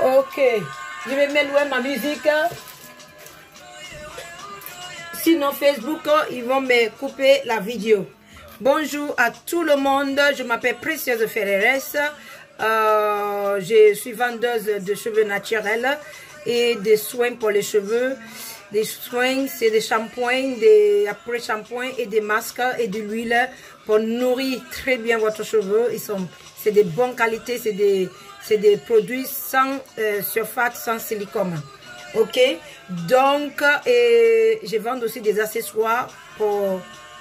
Ok, je vais mettre loin ma musique. Sinon Facebook, ils vont me couper la vidéo. Bonjour à tout le monde, je m'appelle Précieuse Ferreres. Je suis vendeuse de cheveux naturels et des soins pour les cheveux. Des soins, c'est des shampoings, des après-shampoings et des masques et de l'huile pour nourrir très bien votre cheveu. C'est de bonne qualité, c'est des produits sans sulfate, sans silicone. Ok, donc je vends aussi des accessoires pour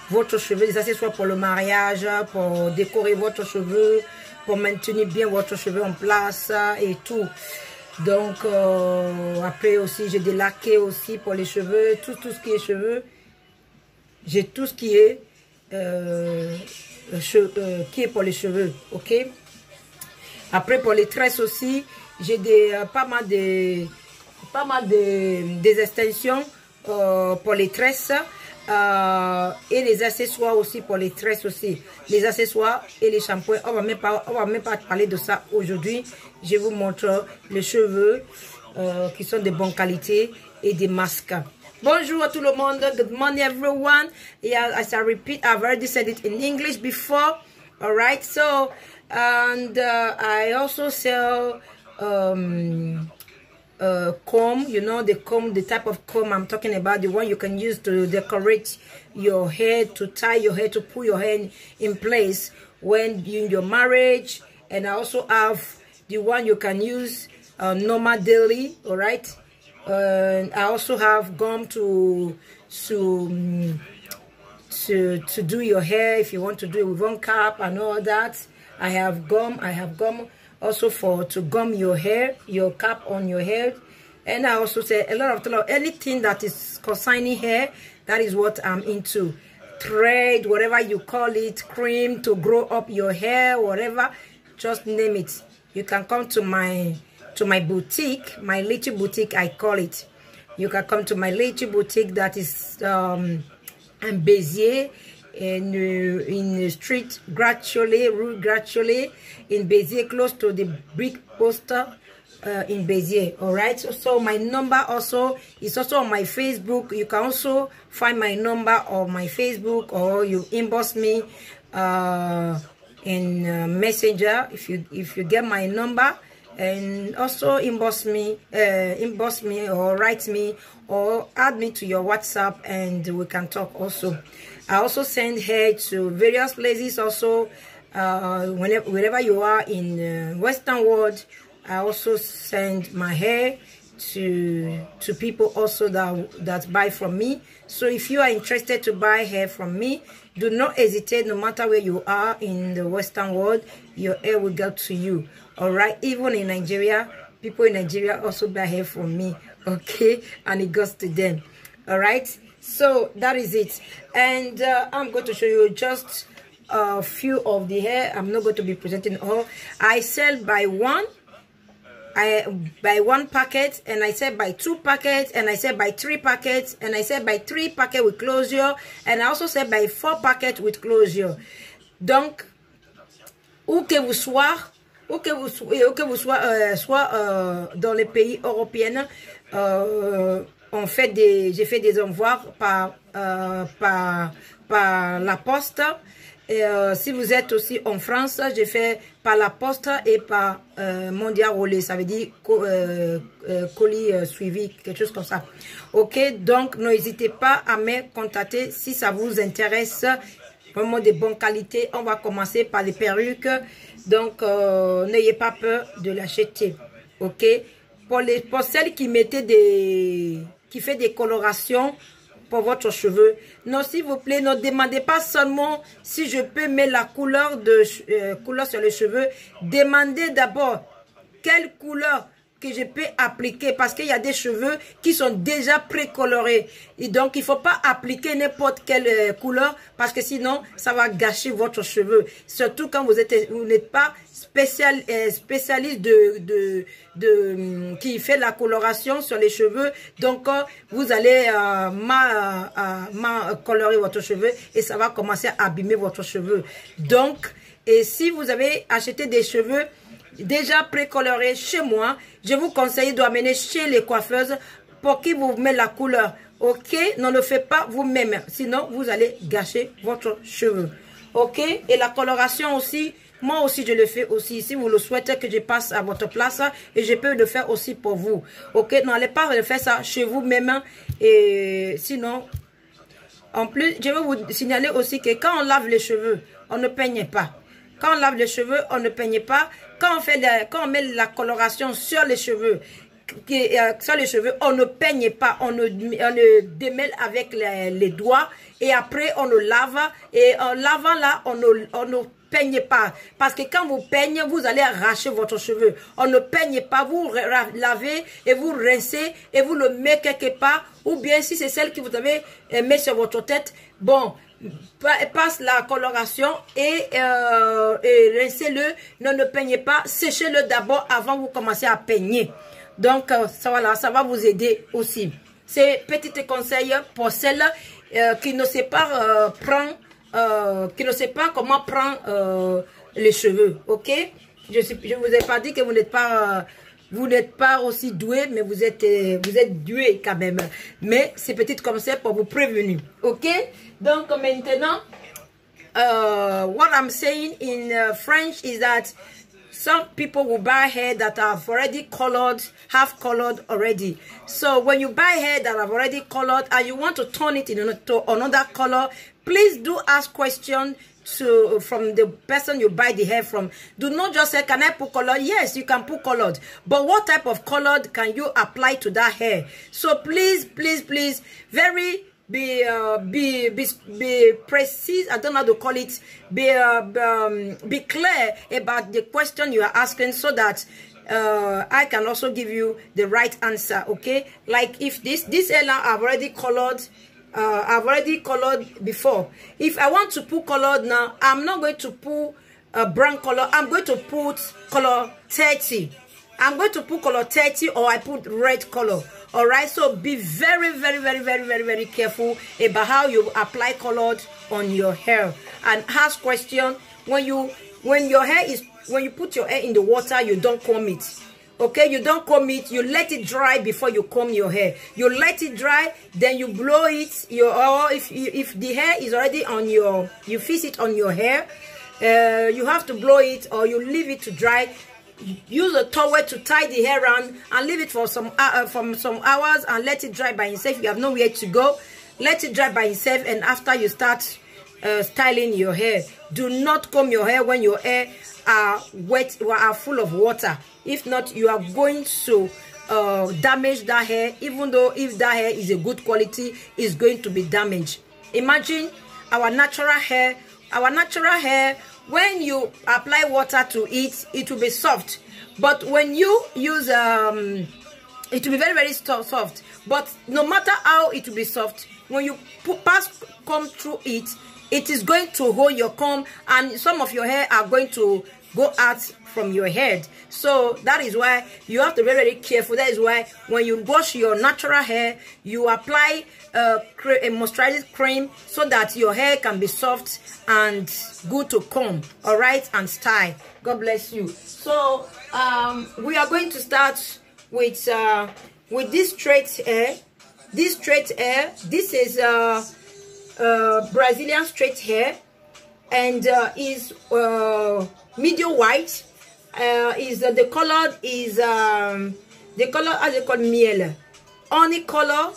votre cheveu, des accessoires pour le mariage, pour décorer votre cheveu, pour maintenir bien votre cheveu en place et tout. Donc après aussi j'ai des laqués aussi pour les cheveux, tout ce qui est cheveux. J'ai tout ce qui est pour les cheveux, ok. Après pour les tresses aussi, j'ai pas mal des extensions pour les tresses et les accessoires aussi pour les tresses aussi. Les accessoires et les shampoings, on va même pas parler de ça aujourd'hui. Je vous montre les cheveux qui sont de bonne qualité et des masques. Bonjour à tout le monde. Good morning everyone. Yeah, as I repeat, I've already said it in English before. All right, so and I also sell comb, you know, the comb, the type of comb I'm talking about, the one you can use to decorate your hair, to tie your hair, to put your hair in place when in your marriage. And I also have the one you can use normal daily. All right, I also have gum to do your hair if you want to do it with one cap and all that. I have gum also to gum your hair, your cap on your hair. And I also say a lot of anything that is concerning hair, that is what I'm into. Thread, whatever you call it, cream to grow up your hair, whatever, just name it. You can come to my boutique, my little boutique I call it. You can come to my little boutique that is in Béziers, in the street gradually, rue gradually in Béziers, close to the brick poster in Béziers. All right, so my number also is also on my Facebook. You can also find my number on my Facebook, or you inbox me in Messenger if you get my number, and also inbox me or write me or add me to your WhatsApp and we can talk also. I also send hair to various places also. Wherever you are in the Western world, I also send my hair to people also that buy from me. So if you are interested to buy hair from me, do not hesitate. No matter where you are in the Western world, your hair will get to you. All right, even in Nigeria, people in Nigeria also buy hair from me, okay, and it goes to them. All right, so that is it. And I'm going to show you just a few of the hair. I'm not going to be presenting all. I sell by one packet, and I sell by 2 packets, and I sell by 3 packets, and I sell by 3 packets with closure, and I also sell by 4 packets with closure. Donc, où que vous soyez, soit dans les pays européens, j'ai fait des envois par la poste. Et si vous êtes aussi en France, j'ai fait par la poste et par mondial relais, ça veut dire colis suivi, quelque chose comme ça. Ok, donc n'hésitez pas à me contacter si ça vous intéresse, vraiment de bonne qualité. On va commencer par les perruques, donc n'ayez pas peur de l'acheter. Ok, pour celles qui fait des colorations pour votre cheveu, non, s'il vous plaît, ne demandez pas seulement si je peux mettre la couleur couleur sur les cheveux. Demandez d'abord quelle couleur que je peux appliquer, parce qu'il y a des cheveux qui sont déjà précolorés et donc il faut pas appliquer n'importe quelle couleur, parce que sinon ça va gâcher votre cheveu, surtout quand vous n'êtes pas spécialiste qui fait la coloration sur les cheveux. Donc vous allez mal colorer votre cheveu et ça va commencer à abîmer votre cheveu. Donc, et si vous avez acheté des cheveux déjà précoloré chez moi, je vous conseille d'amener chez les coiffeuses pour qu'ils vous mettent la couleur. Ok, ne le faites pas vous-même, sinon vous allez gâcher votre cheveu. Ok, et la coloration aussi, moi aussi je le fais aussi. Si vous le souhaitez que je passe à votre place, et je peux le faire aussi pour vous. Ok, n'allez pas le faire ça chez vous-même, et sinon, en plus, je vais vous signaler aussi que quand on lave les cheveux, on ne peigne pas. Quand on lave les cheveux, on ne peigne pas. Quand on met la coloration sur les cheveux, on ne peigne pas, on ne démêle avec les doigts et après on le lave et en lavant là on ne peigne pas parce que quand vous peignez vous allez arracher votre cheveu. On ne peigne pas, vous lavez et vous rincez et vous le mettez quelque part, ou bien si c'est celle que vous avez mis sur votre tête, bon, passe la coloration et rincez-le, ne peignez pas, séchez-le d'abord avant vous commencer à peigner. Donc, ça, voilà, ça va vous aider aussi. C'est petit conseil pour celles qui ne sait pas qui ne sait pas comment prendre les cheveux, ok? Je vous ai pas dit que vous n'êtes pas aussi doué, mais vous êtes doué quand même. Mais c'est petit conseil pour vous prévenir, ok? Donc maintenant, what I'm saying in French is that some people will buy hair that have already colored, have colored already. So when you buy hair that have already colored and you want to turn it into another color, please do ask questions from the person you buy the hair from. Do not just say, can I put color? Yes, you can put colored. But what type of color can you apply to that hair? So please, please, please, be precise. I don't know how to call it. Be clear about the question you are asking, so that I can also give you the right answer. Okay, like if this hair now I've already colored. I've already colored before. If I want to put colored now, I'm not going to put a brown color. I'm going to put color 30. I'm going to put color 30, or I put red color. All right, so be very careful about how you apply colored on your hair, and ask question when you put your hair in the water. You don't comb it. Okay, you don't comb it. You let it dry before you comb your hair. You let it dry, then you blow it. Or if the hair is already on you fix it on your hair. You have to blow it, or you leave it to dry. Use a towel to tie the hair around and leave it for some hours and let it dry by itself. You have nowhere to go. Let it dry by itself, and after you start styling your hair. Do not comb your hair when your hair are wet or are full of water. If not, you are going to damage that hair. Even though if that hair is a good quality, it's going to be damaged. Imagine our natural hair. Our natural hair, when you apply water to it, it will be soft. But when you use it will be very soft. But no matter how it will be soft, when you pass comb through it, it is going to hold your comb, and some of your hair are going to go out from your head. So that is why you have to be very careful. That is why when you wash your natural hair, you apply a moisturizing cream so that your hair can be soft and good to comb, all right, and style. God bless you. So we are going to start with this straight hair. This straight hair, this is Brazilian straight hair, and is medium white. The color is the color, as they call miel, honey color.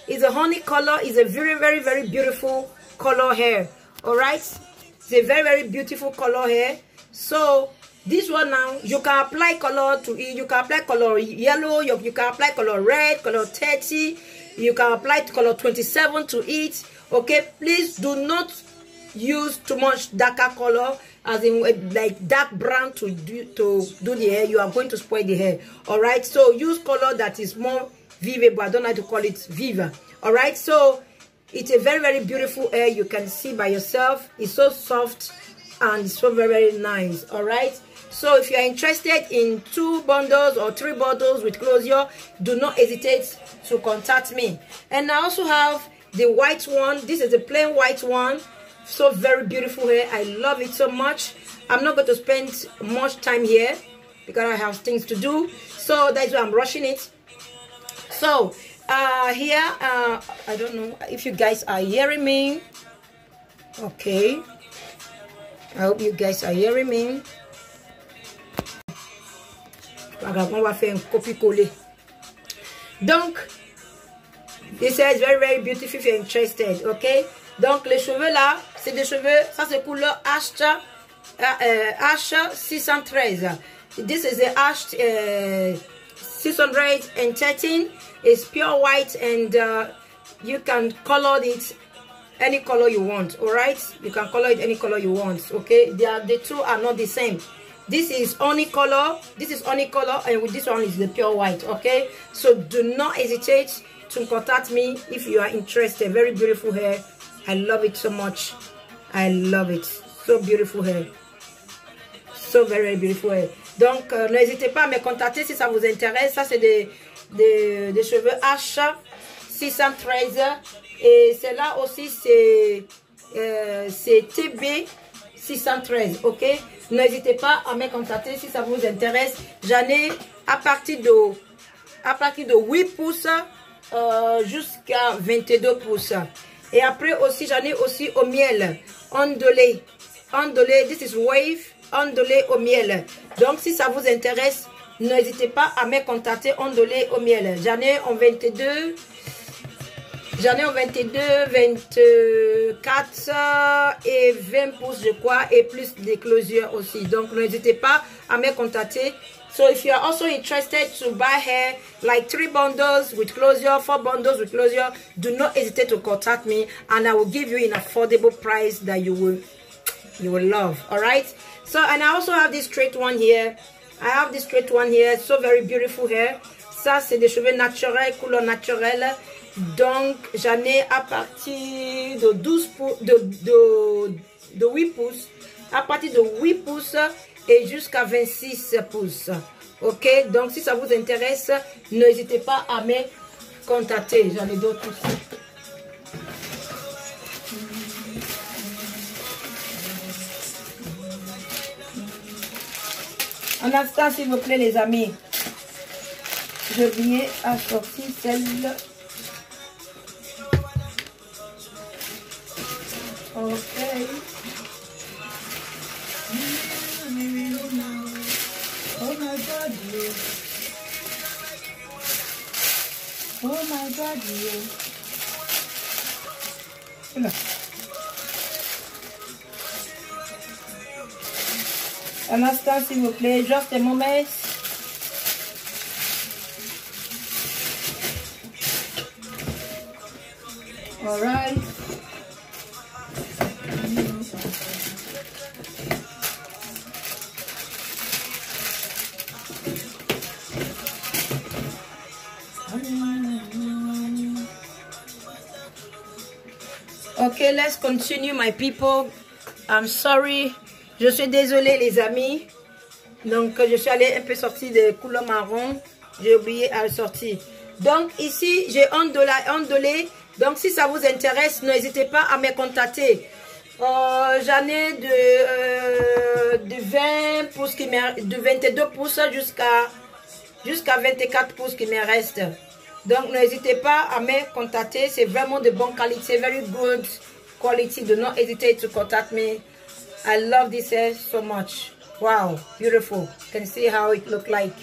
Is a honey color. Is a very beautiful color hair. All right, it's a very beautiful color hair. So this one now, you can apply color to it. You can apply color yellow. You can apply color red, color 30. You can apply color 27 to it. Okay, please do not use too much darker color, as in like dark brown to do the hair. You are going to spoil the hair. All right, so use color that is more vivid, but I don't like to call it viva. All right, so it's a very beautiful hair. You can see by yourself. It's so soft and it's so very nice. All right, so if you are interested in 2 bundles or 3 bundles with closure, do not hesitate to contact me. And I also have the white one. This is a plain white one. So very beautiful hair. I love it so much. I'm not going to spend much time here because I have things to do. So that's why I'm rushing it. So here, I don't know if you guys are hearing me. Okay. I hope you guys are hearing me. On va faire un copier-coller. Donc, this is very, very beautiful if you're interested. Okay. Donc, les cheveux là, c'est des cheveux, ça c'est couleur H613. This is the H613. It's pure white, and you can color it any color you want. All right, you can color it any color you want. Okay, the two are not the same. This is honey color. This is honey color, and with this one is the pure white. Okay, so do not hesitate to contact me if you are interested. Very beautiful hair. I love it so much. I love it. So beautiful hair. So very, very beautiful hair. Donc, n'hésitez pas à me contacter si ça vous intéresse. Ça, c'est des cheveux H613. Et celle-là aussi, c'est TB613. Ok? N'hésitez pas à me contacter si ça vous intéresse. J'en ai à partir de 8 pouces jusqu'à 22 pouces. Et après aussi, j'en ai aussi au miel, ondulé. Ondulé, this is wave, ondulé au miel. Donc, si ça vous intéresse, n'hésitez pas à me contacter, ondulé au miel. J'en ai en 22, 24 et 20 pouces, je crois, et plus d'éclosion aussi. Donc, n'hésitez pas à me contacter. So if you are also interested to buy hair, like 3 bundles with closure, 4 bundles with closure, do not hesitate to contact me, and I will give you an affordable price that you will love. All right. So, and I also have this straight one here. I have this straight one here. So very beautiful hair. Ça, c'est des cheveux naturels, couleur naturelle. Donc, j'en ai à partir de 12 pouces, de 8 pouces, à partir de 8 pouces et jusqu'à 26 pouces. Ok, donc si ça vous intéresse, n'hésitez pas à me contacter. J'en ai d'autres aussi. Un instant, s'il vous plaît, les amis. Je viens à sortir celle. Ok. Oh my God, yeah. Oh my God, yeah. Là. Un instant, s'il vous plaît, just a moment. All right. Okay, let's continue, my people. I'm sorry. Je suis désolée, les amis. Donc, je suis allée un peu sortir de couleur marron. J'ai oublié à le sortir. Donc, ici, j'ai ondulé. Donc, si ça vous intéresse, n'hésitez pas à me contacter. J'en ai de 20 pouces de 22 pouces jusqu'à 24 pouces qui me restent. Donc, n'hésitez pas à me contacter. C'est vraiment de bonne qualité. Very good quality. Do not hesitate to contact me. I love this hair so much. Wow, beautiful. You can see how it look like.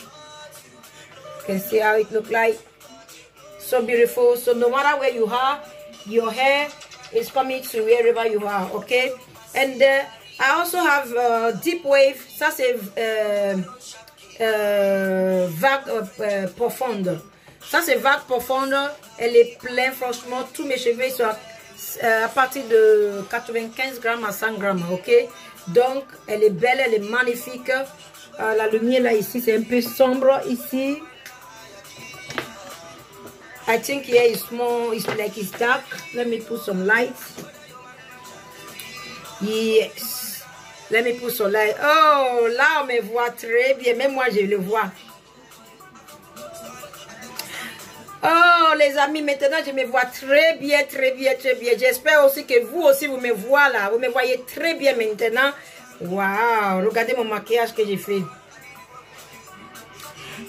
You can see how it look like. So beautiful. So no matter where you are, your hair is coming to wherever you are. Okay. And I also have deep wave. Ça c'est vague profonde. Ça c'est vague profonde. Elle est pleine. Franchement, tous mes cheveux sont à partir de 95 grammes à 100 grammes. Ok. Donc elle est belle, elle est magnifique. La lumière là ici c'est un peu sombre ici. I think here is small, it's like it's dark. Let me put some light. Yes. Let me put some light. Oh, là on me voit très bien. Même moi je le vois. Oh les amis, maintenant je me vois très bien, très bien, très bien. J'espère aussi que vous aussi vous me voyez là. Vous me voyez très bien maintenant. Waouh, regardez mon maquillage que j'ai fait.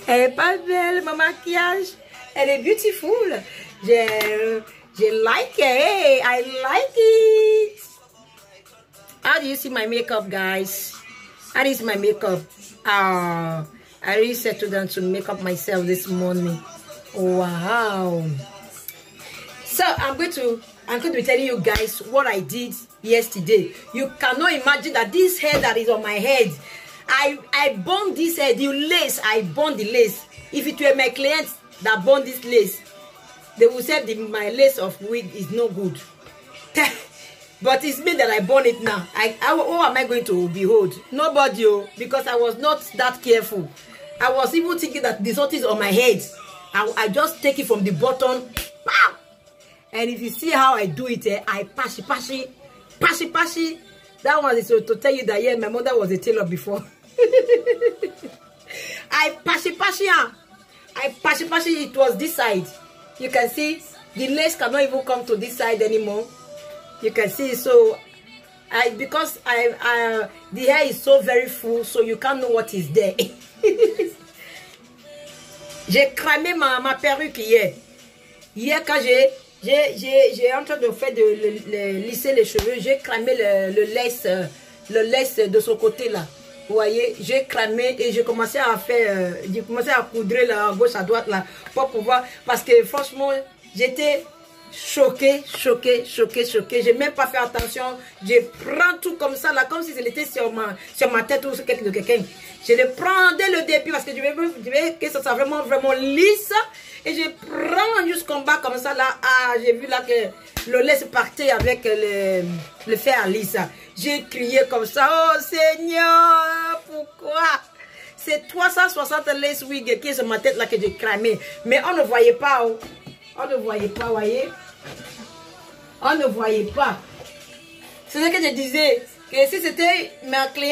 Elle est pas belle, mon maquillage. Elle est beautiful. Je like it. I like it. How do you see my makeup, guys? How is my makeup? I really settled down to make up myself this morning. Wow. So I'm going to be telling you guys what I did yesterday. You cannot imagine that this hair that is on my head, I bond this hair, the lace, I bond the lace. If it were my clients that bond this lace, they would say my lace of wig is no good. But it's me that I bond it now. Who am I going to behold? Nobody, because I was not that careful. I was even thinking that the salt is on my head. I just take it from the bottom. Pow! And if you see how I do it, I pashi. That one is to tell you that, yeah, my mother was a tailor before. I pashi. It was this side. You can see the lace cannot even come to this side anymore. You can see, so because the hair is so very full, so you can't know what is there. J'ai cramé ma perruque hier. Hier, quand j'ai en train de faire de lisser les cheveux, j'ai cramé le lace de ce côté là. Vous voyez, j'ai cramé et j'ai commencé à faire, j'ai commencé à coudre là, à gauche à droite là, pour pouvoir, parce que franchement, j'étais choquée. J'ai même pas fait attention. Je prends tout comme ça là, comme si c'était sur ma tête ou sur quelque de quelqu'un. Je le prends dès le début parce que je veux que ça soit vraiment lisse. Et je prends jusqu'en bas comme ça là. Ah, j'ai vu là que le laisse partir avec le fer lisse. J'ai crié comme ça. Oh Seigneur, pourquoi? C'est 360 lace wig qui est sur ma tête là que j'ai cramé. Mais on ne voyait pas. Oh. On ne voyait pas, voyez. On ne voyait pas. C'est ce que je disais. Que si c'était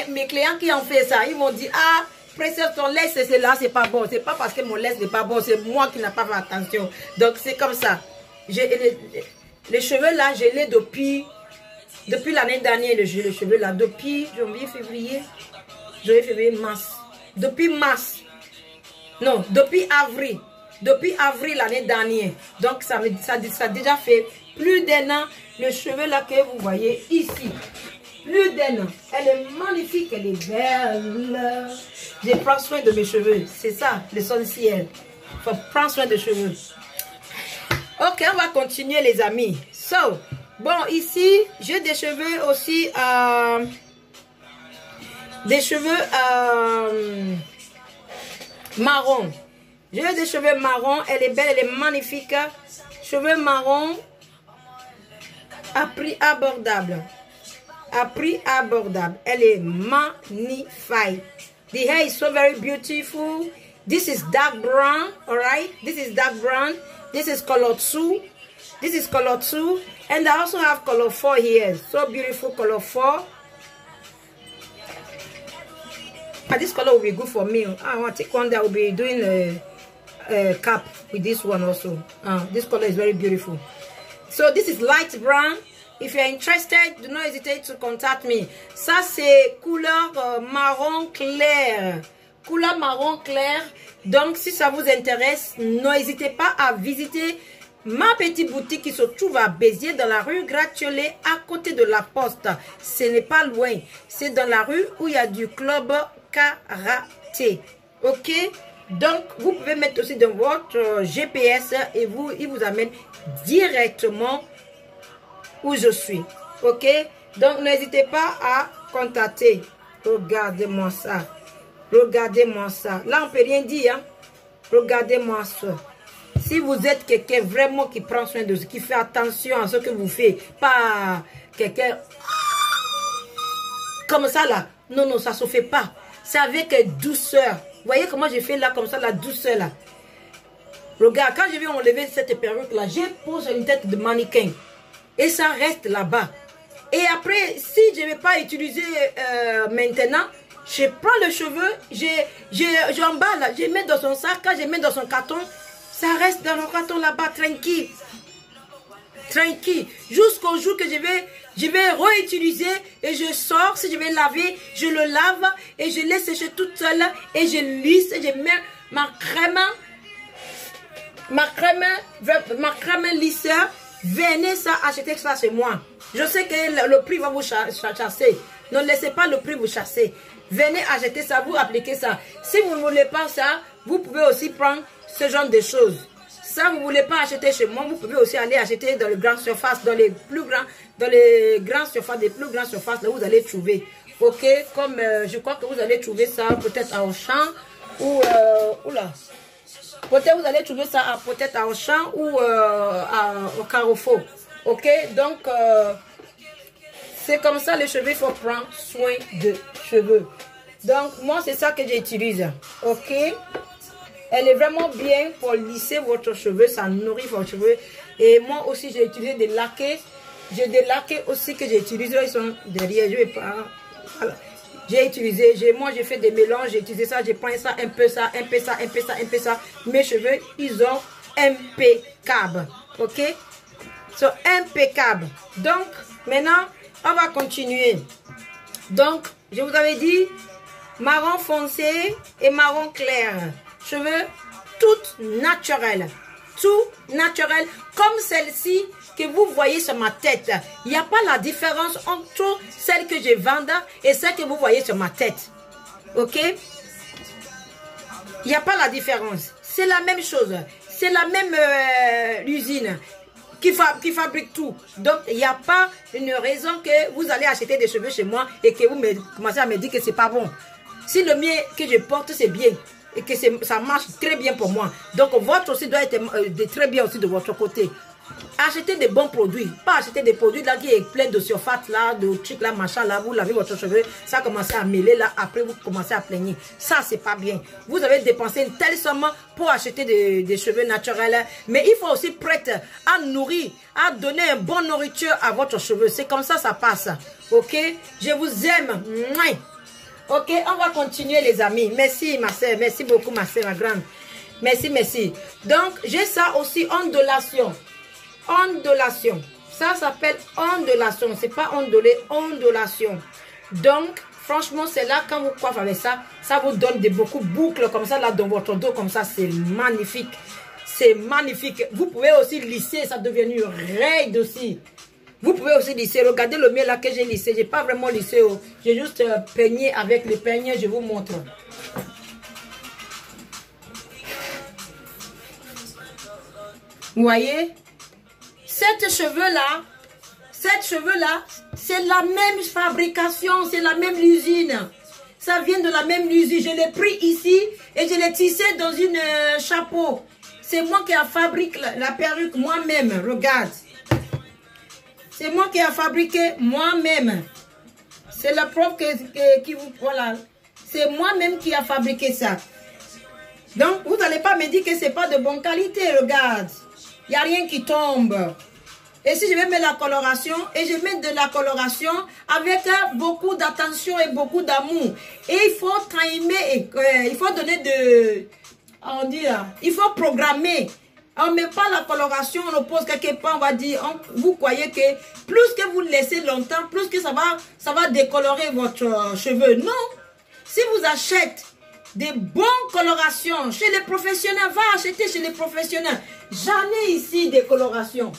mes clients qui ont fait ça, ils m'ont dit, ah, précieuse, ton laisse, c'est là, c'est pas bon. C'est pas parce que mon laisse n'est pas bon, c'est moi qui n'ai pas fait attention. Donc c'est comme ça. Les cheveux là, je l'ai depuis l'année dernière, les cheveux là, depuis janvier, février, mars. Depuis mars. Non, depuis avril. Depuis avril l'année dernière. Donc ça a déjà fait plus d'1 an. Le cheveu là que vous voyez ici. Plus d'1 an. Elle est magnifique, elle est belle. Je prends soin de mes cheveux. C'est ça l'essentiel. Il faut prendre soin de cheveux. Ok, on va continuer les amis. So, bon ici j'ai des cheveux aussi. Des cheveux marron. J'ai des cheveux marrons, elle est belle, elle est magnifique. Cheveux marrons à prix abordable. À prix abordable. Elle est magnifique. The hair is so very beautiful. This is dark brown, alright? This is dark brown. This is color 2. This is color 2. And I also have color 4 here. So beautiful, color 4. But this color will be good for me. I want to take one that will be doing a cap with this one also. This color is very beautiful. So this is light brown. If you're interested, do not hesitate to contact me. Ça c'est couleur marron clair. Couleur marron clair. Donc si ça vous intéresse, n'hésitez pas à visiter ma petite boutique qui se trouve à Béziers dans la rue Gratiolet à côté de la Poste. Ce n'est pas loin. C'est dans la rue où il y a du club karaté. Ok? Donc, vous pouvez mettre aussi dans votre GPS et il vous amène directement où je suis. Ok? Donc, n'hésitez pas à contacter. Regardez-moi ça. Regardez-moi ça. Là, on ne peut rien dire. Hein? Regardez-moi ça. Si vous êtes quelqu'un vraiment qui prend soin de ce, qui fait attention à ce que vous faites, pas quelqu'un comme ça là. Non, ça ne se fait pas. C'est avec douceur. Vous voyez comment j'ai fait là, comme ça, la douceur là. Regarde, quand je vais enlever cette perruque là, je pose une tête de mannequin. Et ça reste là-bas. Et après, si je ne vais pas utiliser maintenant, je prends le cheveu, j'emballe, je mets dans son sac, quand je mets dans son carton, ça reste dans le carton là-bas, tranquille. Tranquille. Jusqu'au jour que je vais réutiliser et je sors. Si je vais laver, je le lave et je laisse sécher toute seule et je lisse et je mets ma crème lisseur, venez ça, achetez ça chez moi. Je sais que le prix va vous chasser. Ne laissez pas le prix vous chasser. Venez acheter ça, vous appliquez ça. Si vous ne voulez pas ça, vous pouvez aussi prendre ce genre de choses. Ça, vous ne voulez pas acheter chez moi, vous pouvez aussi aller acheter dans les grandes surfaces, dans les plus grandes surfaces, là vous allez trouver. Ok, comme je crois que vous allez trouver ça peut-être à Auchan ou oula. Peut-être vous allez trouver ça peut-être à Auchan ou au Carrefour. Ok, donc c'est comme ça les cheveux, il faut prendre soin de cheveux. Donc moi c'est ça que j'utilise. Ok, elle est vraiment bien pour lisser votre cheveu, ça nourrit vos cheveux. Et moi aussi j'ai utilisé des laqués. J'ai des laqués aussi que j'ai utilisés, ils sont derrière, je vais pas. Voilà. J'ai utilisé, moi j'ai fait des mélanges, j'ai utilisé ça, j'ai pris ça, un peu ça, un peu ça, un peu ça, un peu ça. Mes cheveux, ils sont impeccables. Ok? Ils sont impeccables. Donc, maintenant, on va continuer. Donc, je vous avais dit, marron foncé et marron clair. Cheveux, toutes naturelles. Tout naturel, comme celle-ci que vous voyez sur ma tête. Il n'y a pas la différence entre celle que je vends et celle que vous voyez sur ma tête. Ok? Il n'y a pas la différence. C'est la même chose. C'est la même usine qui fabrique tout. Donc, il n'y a pas une raison que vous allez acheter des cheveux chez moi et que vous commencez à me dire que c'est pas bon. Si le mien que je porte, c'est bien. Et que ça marche très bien pour moi. Donc, votre aussi doit être très bien aussi de votre côté. Achetez des bons produits. Pas acheter des produits là qui est plein de surface là, de trucs là, machin là. Vous lavez votre cheveu, ça commence à mêler là. Après, vous commencez à plaigner. Ça, c'est pas bien. Vous avez dépensé une telle somme pour acheter des cheveux naturels. Mais il faut aussi prêter à nourrir, à donner une bonne nourriture à votre cheveu. C'est comme ça passe. Ok? Je vous aime. Mouais. Ok, on va continuer les amis. Merci ma soeur, merci beaucoup ma soeur, ma grande. Merci, merci. Donc, j'ai ça aussi, ondulation. Ondulation. Ça s'appelle ondulation. C'est pas ondulé, ondulation. Donc, franchement, c'est là, quand vous coiffez avec ça, ça vous donne beaucoup de boucles comme ça, là, dans votre dos, comme ça, c'est magnifique. C'est magnifique. Vous pouvez aussi lisser, ça devient raide aussi. Vous pouvez aussi lisser. Regardez le mien là que j'ai lissé. Je n'ai pas vraiment lissé. J'ai juste peigné avec les peignes. Je vous montre. Vous voyez? Cette cheveux-là, c'est la même fabrication. C'est la même usine. Ça vient de la même usine. Je l'ai pris ici et je l'ai tissé dans une chapeau. C'est moi qui ai fabriqué la perruque moi-même. Regarde. C'est moi qui ai fabriqué moi-même. C'est la prof qui vous... Voilà. C'est moi-même qui a fabriqué ça. Donc, vous n'allez pas me dire que ce n'est pas de bonne qualité. Regarde. Il n'y a rien qui tombe. Et si je vais mettre la coloration, et je mets de la coloration avec beaucoup d'attention et beaucoup d'amour. Et il faut timer, il faut donner de... On dit là, il faut programmer. On ne met pas la coloration, on le pose quelque part, on va dire, vous croyez que plus que vous laissez longtemps, plus que ça va décolorer votre cheveu. Non. Si vous achetez des bonnes colorations chez les professionnels, va acheter chez les professionnels. J'en ai ici des colorations.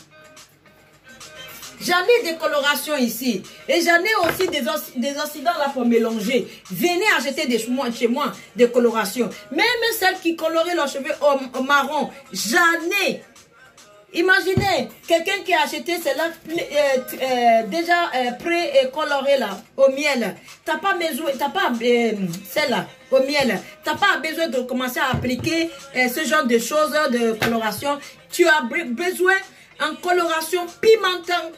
J'en ai des colorations ici. Et j'en ai aussi des incidents là pour mélanger. Venez acheter chez moi des colorations. Même celles qui coloraient leurs cheveux au marron. J'en ai. Imaginez quelqu'un qui a acheté celle-là déjà pré-colorée là, au miel. T'as pas besoin, celle-là, au miel. T'as pas besoin de commencer à appliquer ce genre de choses de coloration. Tu as besoin en coloration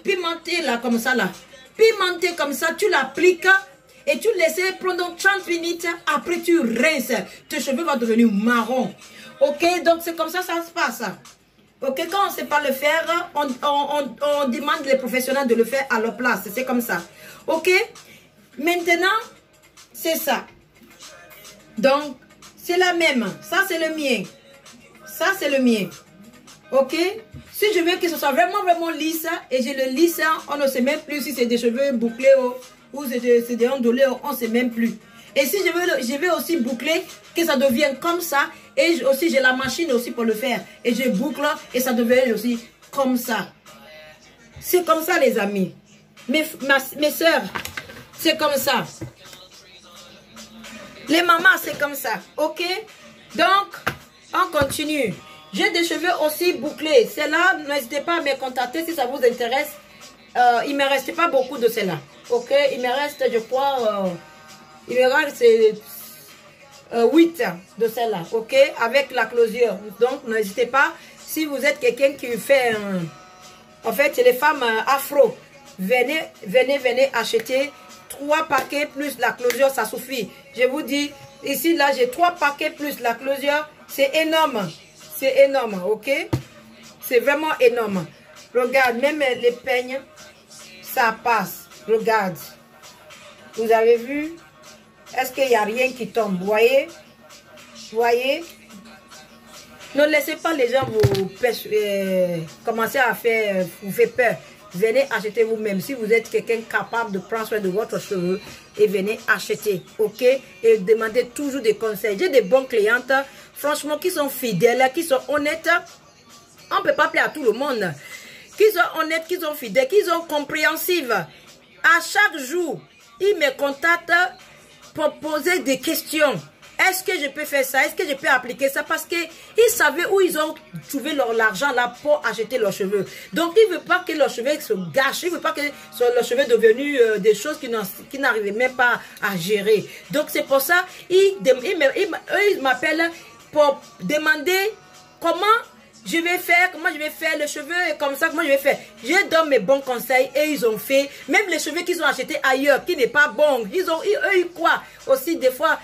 pimentée là, comme ça là. Pimentée comme ça, tu l'appliques et tu laisses pendant 30 minutes. Après tu rinces. Tes cheveux vont devenir marron. Ok, donc c'est comme ça ça se passe. Ok, quand on ne sait pas le faire, on demande les professionnels de le faire à leur place. C'est comme ça. Ok, maintenant, c'est ça. Donc, c'est la même. Ça, c'est le mien. Ça, c'est le mien. Ok, si je veux que ce soit vraiment lisse et je le lisse, on ne sait même plus si c'est des cheveux bouclés ou c'est des ondulés, on ne sait même plus. Et si je veux aussi boucler, que ça devienne comme ça. Et aussi, j'ai la machine aussi pour le faire. Et je boucle et ça devient aussi comme ça. C'est comme ça, les amis. Mes soeurs, c'est comme ça. Les mamans, c'est comme ça. Ok? Donc, on continue. J'ai des cheveux aussi bouclés. Celles-là, n'hésitez pas à me contacter si ça vous intéresse. Il ne me reste pas beaucoup de celles-là. Ok? Il me reste, je crois, il me reste 8 de celles-là. Ok? Avec la closure. Donc, n'hésitez pas. Si vous êtes quelqu'un qui fait... en fait, les femmes afro, venez acheter 3 paquets plus la closure, ça suffit. Je vous dis, ici, là, j'ai 3 paquets plus la closure. C'est énorme. C'est énorme, ok? C'est vraiment énorme. Regarde, même les peignes, ça passe. Regarde. Vous avez vu? Est-ce qu'il n'y a rien qui tombe? Vous voyez? Vous voyez? Ne laissez pas les gens vous commencer à vous faire peur. Venez acheter vous-même. Si vous êtes quelqu'un capable de prendre soin de votre cheveux, et venez acheter, ok? Et demandez toujours des conseils. J'ai des bonnes clientes, franchement, qui sont fidèles, qui sont honnêtes. On ne peut pas plaire à tout le monde. Qui sont honnêtes, qui sont fidèles, qui sont compréhensives. À chaque jour, ils me contactent pour poser des questions. Est-ce que je peux faire ça? Est-ce que je peux appliquer ça? Parce qu'ils savaient où ils ont trouvé l'argent là pour acheter leurs cheveux. Donc, ils ne veulent pas que leurs cheveux se gâchent. Ils ne veulent pas que leurs cheveux devenus des choses qui n'arrivaient même pas à gérer. Donc, c'est pour ça, ils m'appellent pour demander comment je vais faire les cheveux et comme ça, comment je vais faire. Je donne mes bons conseils et ils ont fait. Même les cheveux qu'ils ont achetés ailleurs, qui n'est pas bon. Eux, quoi? Aussi, des fois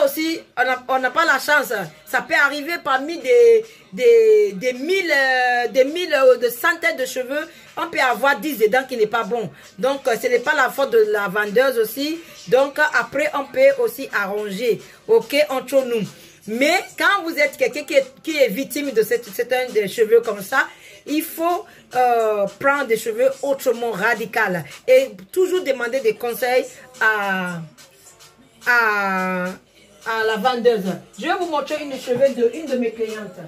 aussi, on n'a pas la chance. Ça peut arriver parmi des centaines de cheveux. On peut avoir 10 dedans qui n'est pas bon. Donc, ce n'est pas la faute de la vendeuse aussi. Donc, après, on peut aussi arranger. Ok, entre nous. Mais quand vous êtes quelqu'un qui est victime de certains des cheveux comme ça, il faut prendre des cheveux autrement radicaux. Et toujours demander des conseils à la vendeuse. Je vais vous montrer une cheveux d'une de mes clientes.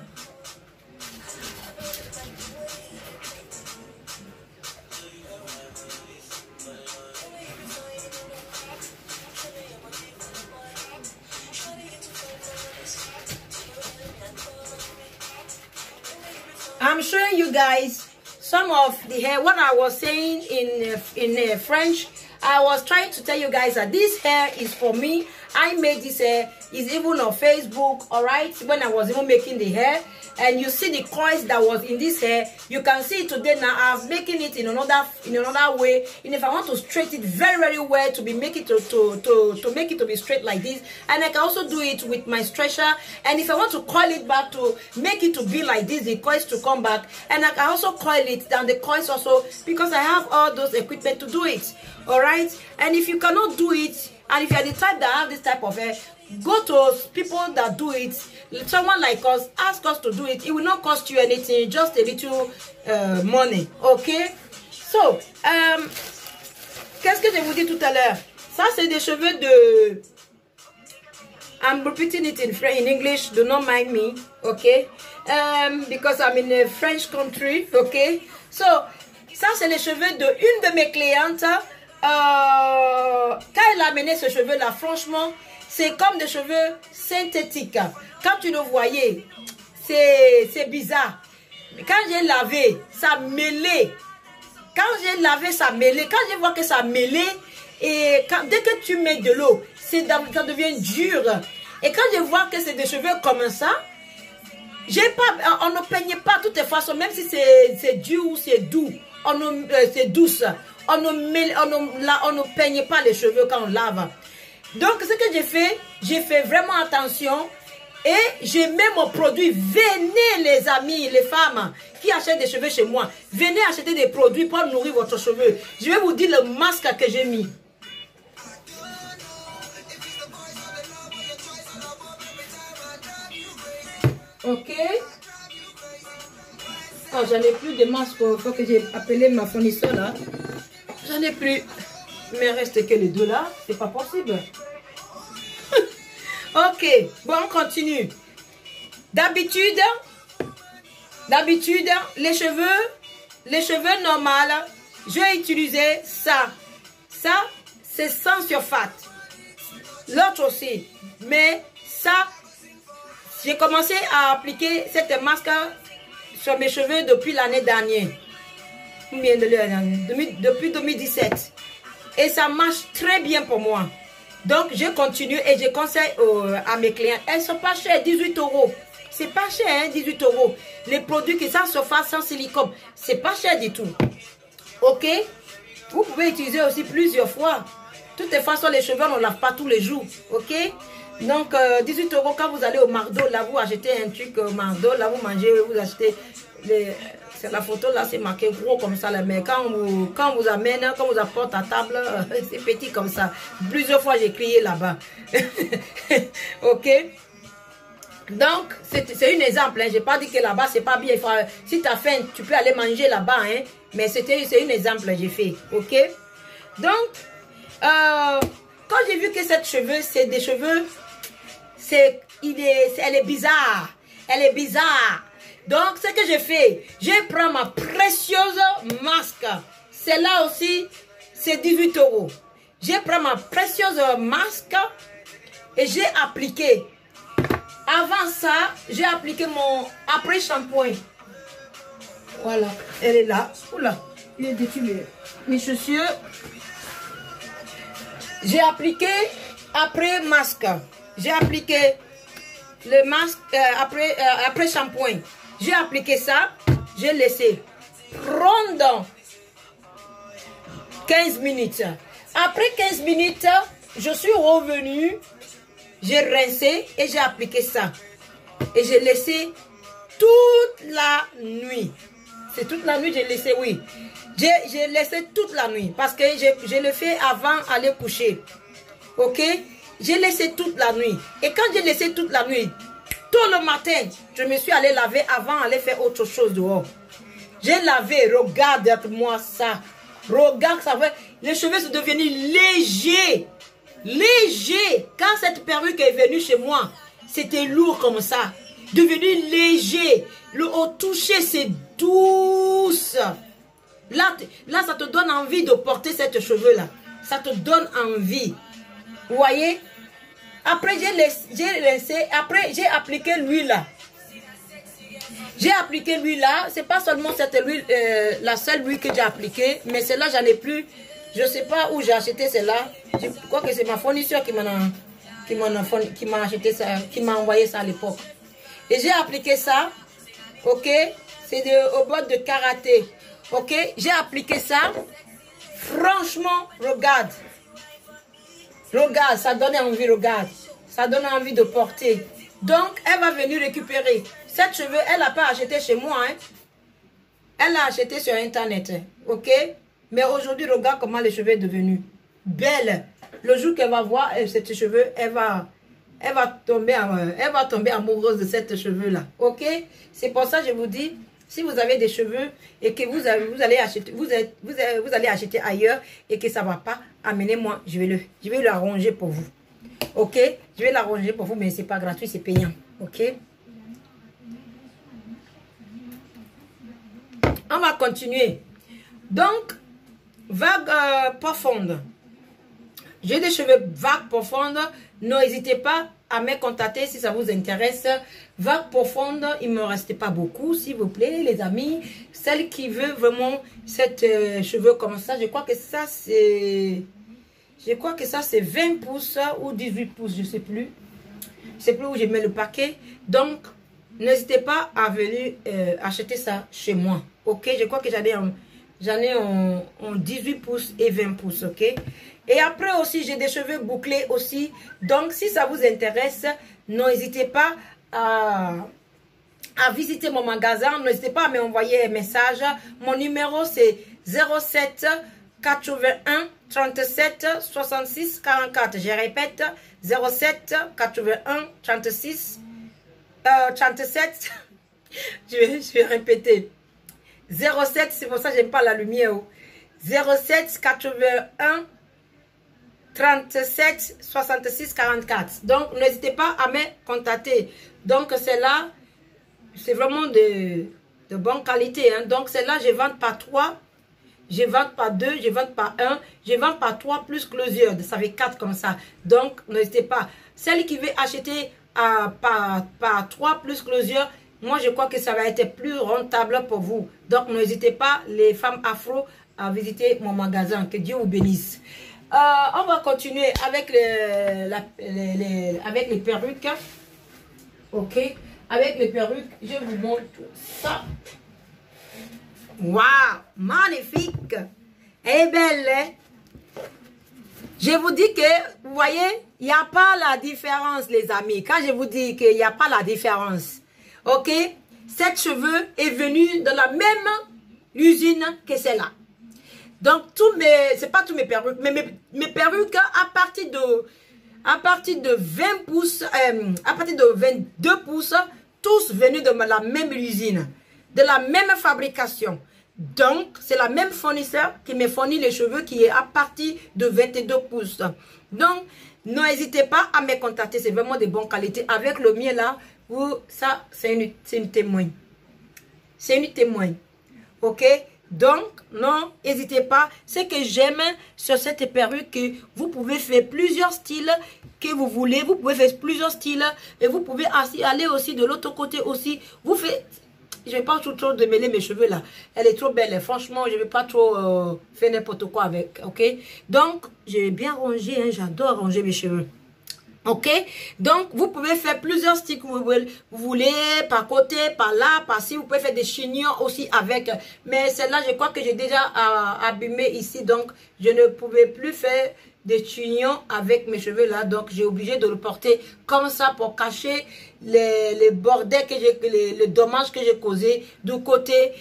I'm showing you guys some of the hair. What I was saying in French, I was trying to tell you guys that this hair is for me. I made this hair. It's even on Facebook, all right? When I was even making the hair, and you see the coils that was in this hair, you can see it today. Now I'm making it in another way. And if I want to straighten it very well to make it to be straight like this, and I can also do it with my stretcher. And if I want to coil it back to make it to be like this, the coils to come back, and I can also coil it down the coils also because I have all those equipment to do it. All right, and if you cannot do it, and if you are the type that have this type of hair, go to people that do it. Someone like us, ask us to do it. It will not cost you anything, just a little money. Okay, so qu'est-ce que je vous dis tout à l'heure? Ça c'est des cheveux de... I'm repeating it in English, do not mind me, okay? Because I'm in a French country, okay? So, ça c'est les cheveux de une de mes clientes. Quand elle a amené ce cheveu-là, franchement, c'est comme des cheveux synthétiques. Quand tu le voyais, c'est bizarre. Mais quand j'ai lavé, ça mêlait. Quand j'ai lavé, ça mêlait. Quand je vois que ça mêlait, et dès que tu mets de l'eau, ça devient dur. Et quand je vois que c'est des cheveux comme ça, on ne peigne pas de toute façon, même si c'est dur ou c'est doux, c'est douce. On ne peigne pas les cheveux quand on lave. Donc, ce que j'ai fait vraiment attention. Et je mets mon produit. Venez les amis, les femmes qui achètent des cheveux chez moi. Venez acheter des produits pour nourrir votre cheveu. Je vais vous dire le masque que j'ai mis. Ok. Oh, j'en ai plus de masques. Il faut que j'ai appelé ma fournisseur là. J'en ai plus. Il me reste que les deux là. C'est pas possible. Ok, bon, on continue. D'habitude, les cheveux normaux, je vais utiliser ça. Ça, c'est sans sulfate. L'autre aussi. Mais ça, j'ai commencé à appliquer cette masque sur mes cheveux depuis l'année dernière. Depuis 2017. Et ça marche très bien pour moi. Donc, je continue et je conseille à mes clients. Elles sont pas chères, 18 €. C'est pas cher, hein, 18 €. Les produits qui sont surface sans silicone, c'est pas cher du tout. Ok? Vous pouvez utiliser aussi plusieurs fois. De toute façon, les cheveux, on ne lave pas tous les jours. Ok? Donc, 18 € quand vous allez au McDo, là, vous achetez un truc au McDo, là, vous mangez, vous achetez c'est la photo là, c'est marqué gros comme ça là, mais quand vous amène, quand vous apporte à table, c'est petit comme ça. Plusieurs fois j'ai crié là-bas. Ok. Donc c'est un exemple. Hein. J'ai pas dit que là-bas c'est pas bien. Si tu as faim, tu peux aller manger là-bas. Hein. Mais c'est un exemple j'ai fait. Ok. Donc quand j'ai vu que cette cheveux, c'est des cheveux, elle est bizarre. Elle est bizarre. Donc, ce que j'ai fait, je prends ma précieuse masque. Celle-là aussi, c'est 18 €. Je prends ma précieuse masque et j'ai appliqué. Avant ça, j'ai appliqué mon après-shampoing. Voilà, elle est là. Oula, il est détruit mes chaussures. J'ai appliqué après masque. J'ai appliqué le masque après shampoing. J'ai appliqué ça, j'ai laissé prendre 15 minutes. Après 15 minutes, je suis revenue, j'ai rincé et j'ai appliqué ça. Et j'ai laissé toute la nuit. C'est toute la nuit j'ai laissé, oui. J'ai laissé toute la nuit parce que je le fais avant d'aller coucher. Ok? J'ai laissé toute la nuit. Et quand j'ai laissé toute la nuit, tôt le matin, je me suis allé laver avant d'aller faire autre chose dehors. J'ai lavé, regarde-moi ça. Regarde ça. Les cheveux sont devenus légers. Légers. Quand cette perruque est venue chez moi, c'était lourd comme ça. Devenu léger. Au toucher, c'est douce. Là, ça te donne envie de porter cette cheveux-là. Ça te donne envie. Vous voyez? Après, j'ai laissé. Après, j'ai appliqué l'huile là. J'ai appliqué l'huile là. C'est pas seulement cette huile, la seule huile que j'ai appliquée. Mais celle-là, j'en ai plus. Je ne sais pas où j'ai acheté celle-là. Je crois que c'est ma fournisseur qui m'a acheté ça, qui m'a envoyé ça à l'époque. Et j'ai appliqué ça. Ok? C'est au bord de karaté. Ok? J'ai appliqué ça. Franchement, regarde. Regarde, ça donne envie, regarde. Ça donne envie de porter. Donc, elle va venir récupérer. Cette cheveux, elle n'a pas acheté chez moi. Hein. Elle l'a acheté sur Internet. Ok? Mais aujourd'hui, regarde comment les cheveux sont devenus. Belle. Le jour qu'elle va voir cette cheveux, elle va tomber amoureuse de cette cheveux-là. Ok? C'est pour ça que je vous dis, si vous avez des cheveux et que vous allez acheter ailleurs et que ça ne va pas, amenez-moi, je vais l'arranger pour vous. Ok? Je vais l'arranger pour vous, mais ce n'est pas gratuit, c'est payant. Ok? On va continuer. Donc, vague profonde. J'ai des cheveux vagues profondes. N'hésitez pas à me contacter si ça vous intéresse. Vague profonde, il ne me reste pas beaucoup, s'il vous plaît, les amis. Celle qui veut vraiment cette cheveux comme ça, je crois que ça c'est... Je crois que ça c'est 20 pouces ou 18 pouces, je ne sais plus. Je ne sais plus où je mets le paquet. Donc, n'hésitez pas à venir acheter ça chez moi. Ok, je crois que j'en ai en 18 pouces et 20 pouces, ok. Et après aussi, j'ai des cheveux bouclés aussi. Donc, si ça vous intéresse, n'hésitez pas à visiter mon magasin. N'hésitez pas à m'envoyer un message. Mon numéro, c'est 07 81 37 66 44. Je répète, 07 81 36 37. Je vais répéter. 07, c'est pour ça que j'aime pas la lumière. 07 81 37 66 44. Donc, n'hésitez pas à me contacter. Donc, celle-là, c'est vraiment de bonne qualité. Hein. Donc, celle-là, je vends par 3. Je vends par 2, je vends par 1, je vends par 3 plus closure. Ça fait 4 comme ça. Donc, n'hésitez pas. Celle qui veut acheter par 3 plus closure, moi, je crois que ça va être plus rentable pour vous. Donc, n'hésitez pas, les femmes afro, à visiter mon magasin. Que Dieu vous bénisse. On va continuer avec avec les perruques. Ok. Avec les perruques, je vous montre ça. Waouh, magnifique. Elle est belle, hein? Je vous dis que, vous voyez, il n'y a pas la différence, les amis. Quand je vous dis qu'il n'y a pas la différence, ok? Cette cheveux est venue de la même usine que celle-là. Donc, c'est pas tous mes perruques, mais mes perruques à partir de 20 pouces, à partir de 22 pouces, tous venus de la même usine, de la même fabrication. Donc, c'est la même fournisseur qui me fournit les cheveux qui est à partir de 22 pouces. Donc, n'hésitez pas à me contacter, c'est vraiment de bonne qualité. Avec le mien là, ça, c'est une témoin. C'est une témoin. Ok? Donc, non, n'hésitez pas. Ce que j'aime sur cette perruque, que vous pouvez faire plusieurs styles que vous voulez. Vous pouvez faire plusieurs styles. Et vous pouvez aller aussi de l'autre côté aussi. Vous faites... Je ne vais pas trop de mêler mes cheveux là. Elle est trop belle. Franchement, je ne vais pas trop faire n'importe quoi avec. Ok? Donc, j'ai bien rangé. Hein, j'adore ranger mes cheveux. Ok, donc vous pouvez faire plusieurs styles que vous voulez, par côté, par là, par ci. Vous pouvez faire des chignons aussi avec. Mais celle-là, je crois que j'ai déjà abîmé ici. Donc, je ne pouvais plus faire des chignons avec mes cheveux là. Donc, j'ai obligé de le porter comme ça pour cacher les bordels que j'ai, les dommages que j'ai causés du côté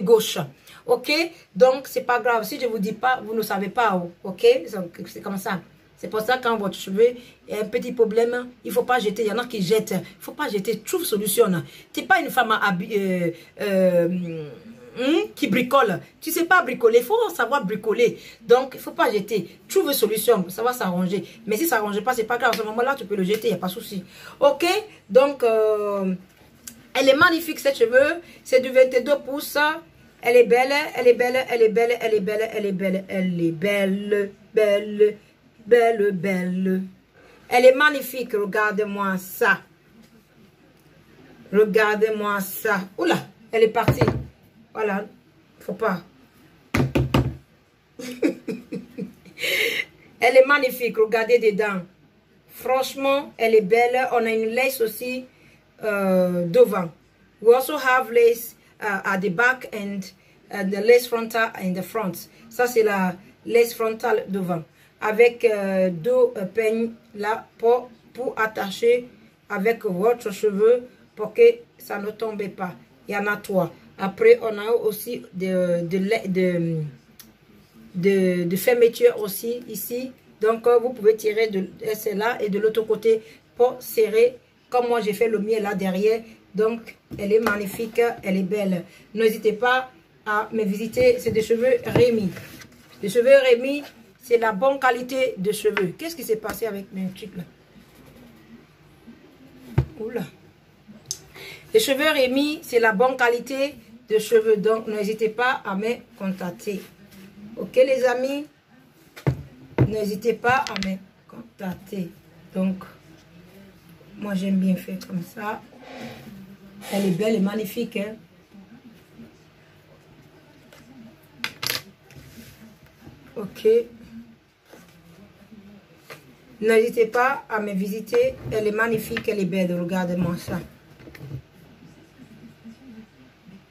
gauche. Ok, donc c'est pas grave. Si je vous dis pas, vous ne savez pas. Ok, c'est comme ça. C'est pour ça quand votre cheveu est un petit problème, il ne faut pas jeter. Il y en a qui jettent. Il ne faut pas jeter. Trouve solution. Tu n'es pas une femme qui bricole. Tu ne sais pas bricoler. Il faut savoir bricoler. Donc, il ne faut pas jeter. Trouve solution. Ça va s'arranger. Mais si ça ne s'arrange pas, ce n'est pas grave. À ce moment-là, tu peux le jeter. Il n'y a pas de souci. Ok, donc, elle est magnifique, cette cheveux. C'est du 22 pouces. Elle est belle, elle est belle, elle est belle, elle est belle, elle est belle, elle est belle, belle, belle, belle. Elle est magnifique, regardez-moi ça. Regardez-moi ça. Oula, elle est partie. Voilà, faut pas. Elle est magnifique, regardez dedans. Franchement, elle est belle. On a une lace aussi devant. We also have lace at the back and the lace frontal in the front. Ça, c'est la lace frontale devant. Avec deux peignes là pour attacher avec votre cheveu pour que ça ne tombe pas. Il y en a 3. Après, on a aussi de fermeture aussi ici. Donc, vous pouvez tirer de celle-là et de l'autre côté pour serrer. Comme moi, j'ai fait le mien là derrière. Donc, elle est magnifique, elle est belle. N'hésitez pas à me visiter. C'est des cheveux Rémi. Les cheveux Rémi, c'est la bonne qualité de cheveux. Qu'est-ce qui s'est passé avec mes trucs là? Oula. Les cheveux Rémi, c'est la bonne qualité de cheveux. Donc, n'hésitez pas à me contacter. Ok, les amis? N'hésitez pas à me contacter. Donc, moi, j'aime bien faire comme ça. Elle est belle et magnifique. Hein? Ok. N'hésitez pas à me visiter. Elle est magnifique, elle est belle. Regardez-moi ça.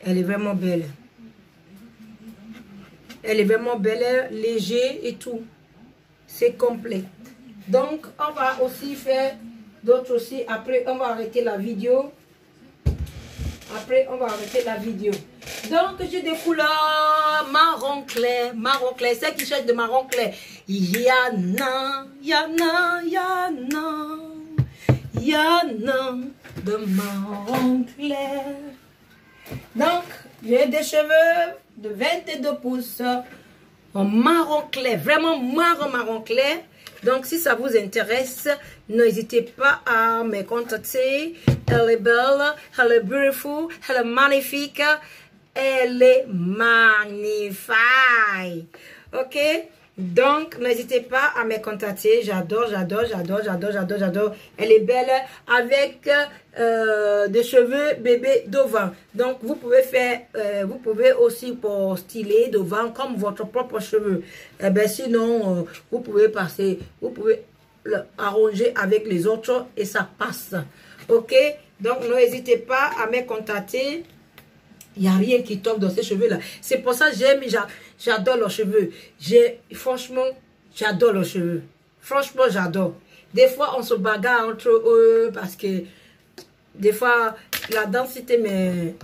Elle est vraiment belle. Elle est vraiment belle, léger et tout. C'est complet. Donc, on va aussi faire d'autres aussi. Après, on va arrêter la vidéo. Après, on va arrêter la vidéo. Donc, j'ai des couleurs marron clair, marron clair. Celles qui cherchent de marron clair. Yana, yana, yana, yana, de marron clair. Donc, j'ai des cheveux de 22 pouces. en marron clair, vraiment marron clair. Donc, si ça vous intéresse, n'hésitez pas à me contacter. Elle est belle, elle est beautiful, elle est magnifique, elle est magnifique. Ok? Donc, n'hésitez pas à me contacter. J'adore. Elle est belle avec des cheveux bébé devant. Donc, vous pouvez faire, vous pouvez aussi pour styler devant comme votre propre cheveux. Eh ben, sinon, vous pouvez passer, vous pouvez arranger avec les autres et ça passe. Ok? Donc, n'hésitez pas à me contacter. Il n'y a rien qui tombe dans ces cheveux-là. C'est pour ça que j'adore leurs cheveux. Franchement, j'adore leurs cheveux. Franchement, j'adore. Des fois, on se bagarre entre eux parce que des fois, la densité, mais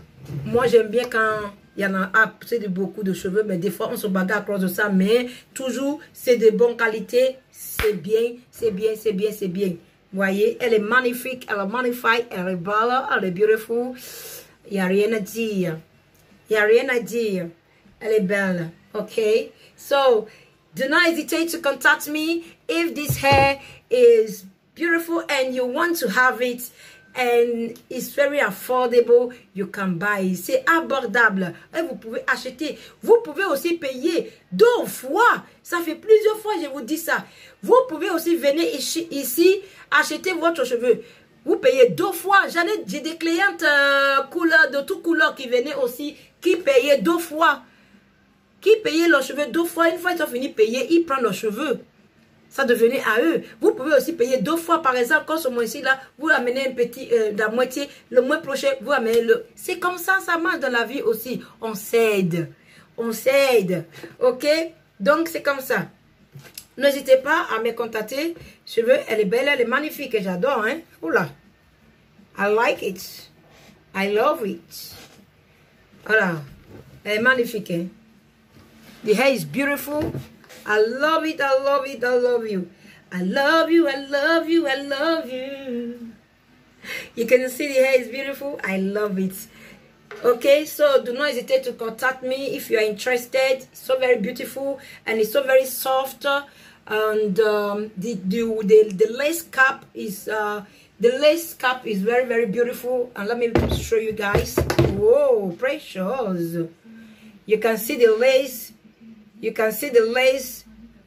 moi, j'aime bien quand il y en a beaucoup de cheveux, mais des fois, on se bagarre à cause de ça. Mais toujours, c'est de bonne qualité. C'est bien. Vous voyez, elle est magnifique, elle est magnifique, elle est belle, elle est beautiful. Il n'y a rien à dire. Elle est belle. Okay? So, do not hesitate to contact me if this hair is beautiful and you want to have it and it's very affordable. You can buy it. C'est abordable. Et vous pouvez acheter. Vous pouvez aussi payer 2 fois. Ça fait plusieurs fois, je vous dis ça. Vous pouvez aussi venir ici acheter votre cheveux. Vous payez 2 fois. J'ai des clientes couleur, de toutes couleurs qui venaient aussi, qui payaient 2 fois. Qui payaient leurs cheveux 2 fois. Une fois ils ont fini de payer, ils prennent leurs cheveux. Ça devenait à eux. Vous pouvez aussi payer 2 fois. Par exemple, quand ce mois-ci là, vous amenez un petit, la moitié. Le mois prochain, vous amenez le... C'est comme ça marche dans la vie aussi. On s'aide. Ok? Donc, c'est comme ça. N'hésitez pas à me contacter. Cheveux, elle est belle, elle est magnifique. J'adore, hein. Oula. I like it. I love it. Voilà. Elle est magnifique, hein. The hair is beautiful. I love it. I love you. I love you. You can see the hair is beautiful. I love it. Okay, so do not hesitate to contact me if you are interested. It's so very beautiful and it's so very soft. And the lace cap is very beautiful. And let me show you guys. Whoa, precious! You can see the lace.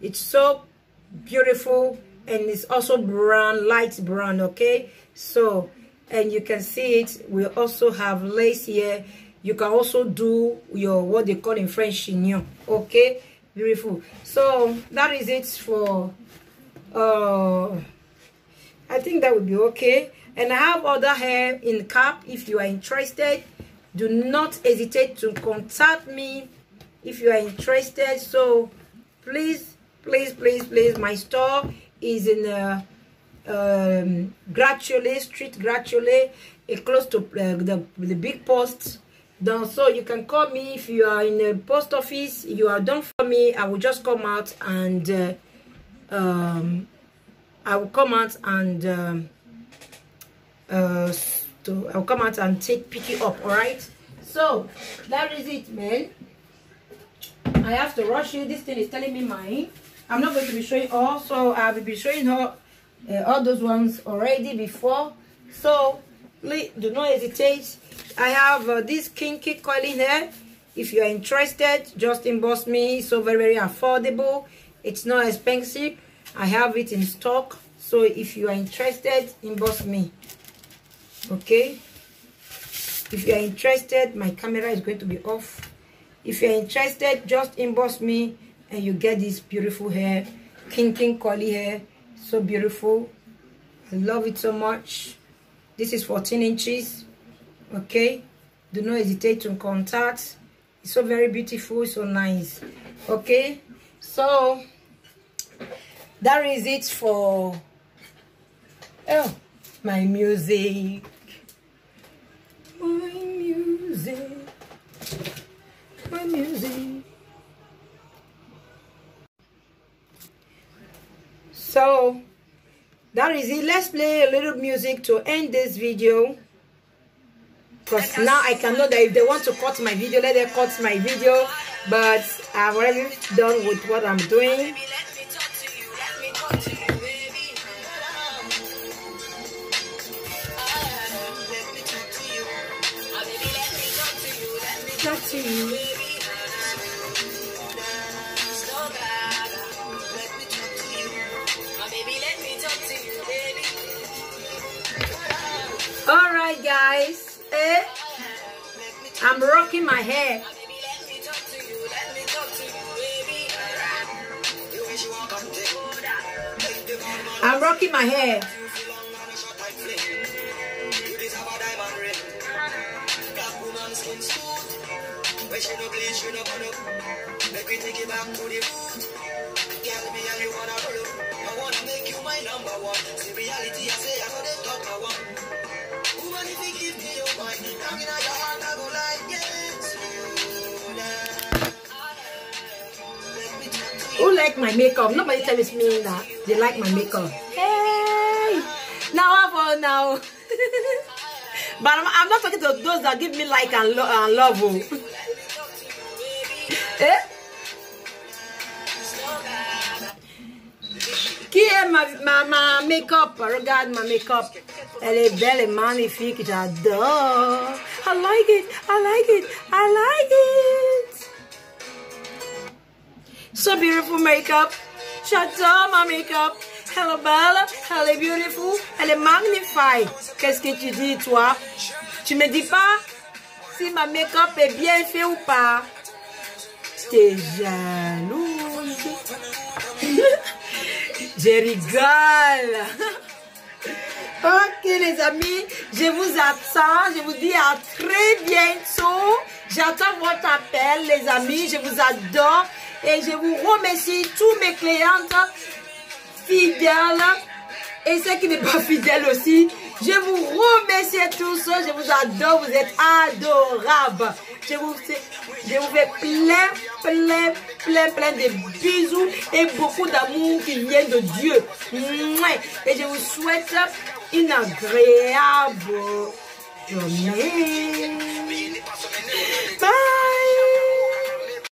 It's so beautiful and it's also brown, light brown. Okay, so. And you can see it. We also have lace here. You can also do your, what they call in French, chignon. Okay, beautiful. So that is it for I think that would be okay. And I have other hair in cap. If you are interested, do not hesitate to contact me if you are interested. So please, my store is in Gratuole Street, Gratuole, close to the big post. So you can call me if you are in a post office. You are done for me. I will just come out and pick you up. All right. So that is it, man. I have to rush you. This thing is telling me mine. I'm not going to be showing all, so I will be showing her all those ones already before. So please do not hesitate. I have this kinky curling hair. If you are interested, just inbox me. So very affordable. It's not expensive. I have it in stock. So if you are interested, inbox me. Okay, if you are interested, my camera is going to be off. If you are interested, just inbox me and you get this beautiful hair, kinky curly hair. So beautiful. I love it so much. This is 14 inches. Okay, do not hesitate to contact. It's so very beautiful, so nice. Okay, so that is it for my music. So that is it. Let's play a little music to end this video, because now I can know that if they want to cut my video, let them cut my video. but I'm already done with what I'm doing. Talk to you. All right, guys. I'm rocking my hair. I'm rocking my hair. Who like my makeup? Nobody tells me that they like my makeup. Hey, now. But I'm not talking to those that give me like and love. Eh? Qui est ma make-up? Regarde ma make-up. Elle est belle et magnifique. J'adore. I like it. I like it. I like it. So beautiful makeup. J'adore ma make-up. Elle est belle. Elle est beautiful. Elle est magnifique. Qu'est-ce que tu dis, toi? Tu me dis pas si ma make-up est bien fait ou pas? T'es jalouse. Je rigole. Ok les amis, je vous attends. Je vous dis à très bientôt. J'attends votre appel les amis. Je vous adore. Et je vous remercie tous mes clientes fidèles. Et ceux qui ne sont pas fidèles aussi. Je vous remercie tous. Je vous adore. Vous êtes adorables. Je vous fais plein de bisous et beaucoup d'amour qui vient de Dieu. Et je vous souhaite une agréable journée.